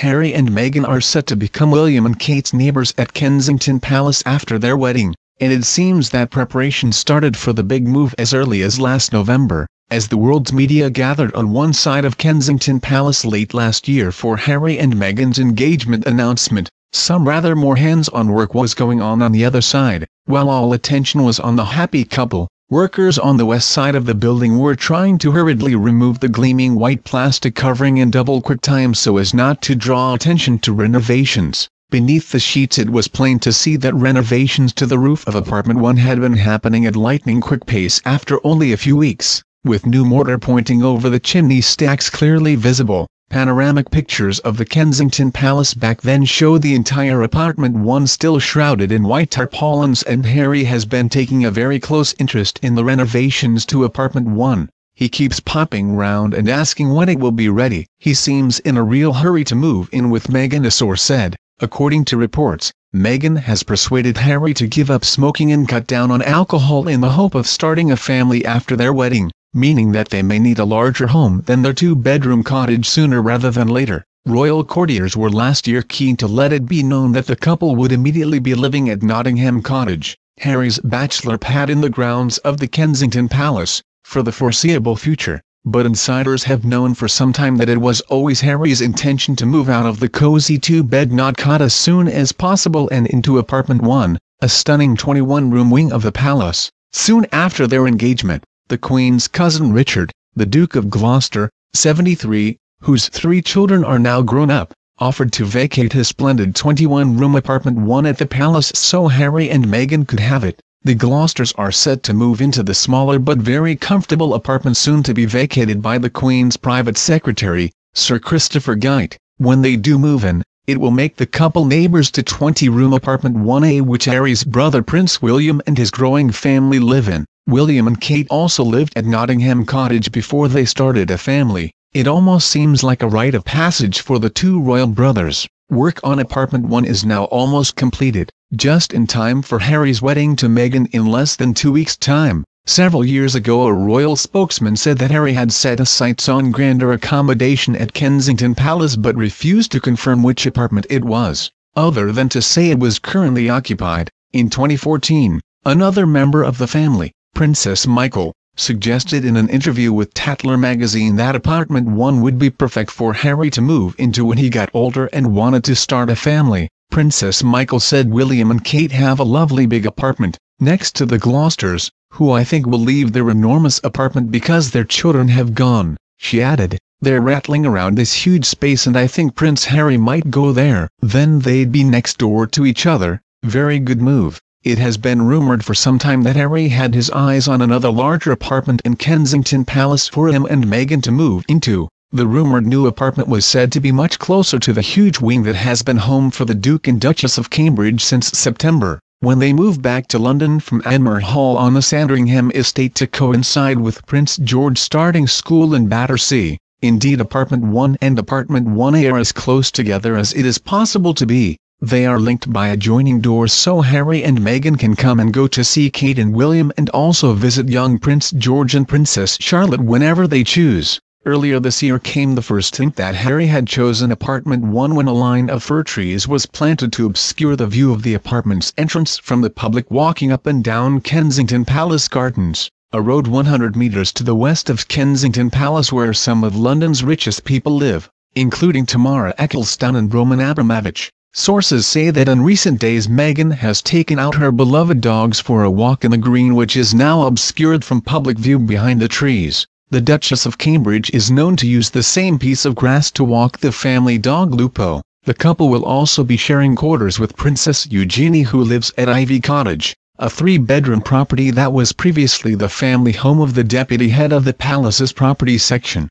Harry and Meghan are set to become William and Kate's neighbours at Kensington Palace after their wedding, and it seems that preparation started for the big move as early as last November, as the world's media gathered on one side of Kensington Palace late last year for Harry and Meghan's engagement announcement. Some rather more hands-on work was going on the other side. While all attention was on the happy couple, workers on the west side of the building were trying to hurriedly remove the gleaming white plastic covering in double quick time so as not to draw attention to renovations. Beneath the sheets it was plain to see that renovations to the roof of apartment 1 had been happening at lightning quick pace after only a few weeks, with new mortar pointing over the chimney stacks clearly visible. Panoramic pictures of the Kensington Palace back then showed the entire apartment 1 still shrouded in white tarpaulins, and Harry has been taking a very close interest in the renovations to apartment 1. He keeps popping round and asking when it will be ready. He seems in a real hurry to move in with Meghan, a source said. According to reports, Meghan has persuaded Harry to give up smoking and cut down on alcohol in the hope of starting a family after their wedding, meaning that they may need a larger home than their 2-bedroom cottage sooner rather than later. Royal courtiers were last year keen to let it be known that the couple would immediately be living at Nottingham Cottage, Harry's bachelor pad in the grounds of the Kensington Palace, for the foreseeable future. But insiders have known for some time that it was always Harry's intention to move out of the cozy 2-bed cot as soon as possible and into apartment 1, a stunning 21-room wing of the palace. Soon after their engagement, the Queen's cousin Richard, the Duke of Gloucester, 73, whose 3 children are now grown up, offered to vacate his splendid 21-room apartment 1 at the palace so Harry and Meghan could have it. The Gloucesters are set to move into the smaller but very comfortable apartment soon to be vacated by the Queen's private secretary, Sir Christopher Gite. When they do move in, it will make the couple neighbours to 20-room apartment 1A, which Harry's brother Prince William and his growing family live in. William and Kate also lived at Nottingham Cottage before they started a family. It almost seems like a rite of passage for the 2 royal brothers. Work on apartment 1 is now almost completed, just in time for Harry's wedding to Meghan in less than 2 weeks' time. Several years ago a royal spokesman said that Harry had set his sights on grander accommodation at Kensington Palace but refused to confirm which apartment it was, other than to say it was currently occupied. In 2014, another member of the family, Princess Michael, suggested in an interview with Tatler magazine that apartment 1 would be perfect for Harry to move into when he got older and wanted to start a family. Princess Michael said William and Kate have a lovely big apartment, next to the Gloucesters, who I think will leave their enormous apartment because their children have gone. She added, they're rattling around this huge space and I think Prince Harry might go there. Then they'd be next door to each other. Very good move. It has been rumored for some time that Harry had his eyes on another larger apartment in Kensington Palace for him and Meghan to move into. The rumored new apartment was said to be much closer to the huge wing that has been home for the Duke and Duchess of Cambridge since September, when they moved back to London from Anmer Hall on the Sandringham estate to coincide with Prince George starting school in Battersea. Indeed, apartment 1 and apartment 1A are as close together as it is possible to be. They are linked by adjoining doors so Harry and Meghan can come and go to see Kate and William and also visit young Prince George and Princess Charlotte whenever they choose. Earlier this year came the first hint that Harry had chosen apartment 1 when a line of fir trees was planted to obscure the view of the apartment's entrance from the public walking up and down Kensington Palace Gardens, a road 100 metres to the west of Kensington Palace where some of London's richest people live, including Tamara Ecclestone and Roman Abramovich. Sources say that in recent days Meghan has taken out her beloved dogs for a walk in the green, which is now obscured from public view behind the trees. The Duchess of Cambridge is known to use the same piece of grass to walk the family dog Lupo. The couple will also be sharing quarters with Princess Eugenie, who lives at Ivy Cottage, a 3-bedroom property that was previously the family home of the deputy head of the palace's property section.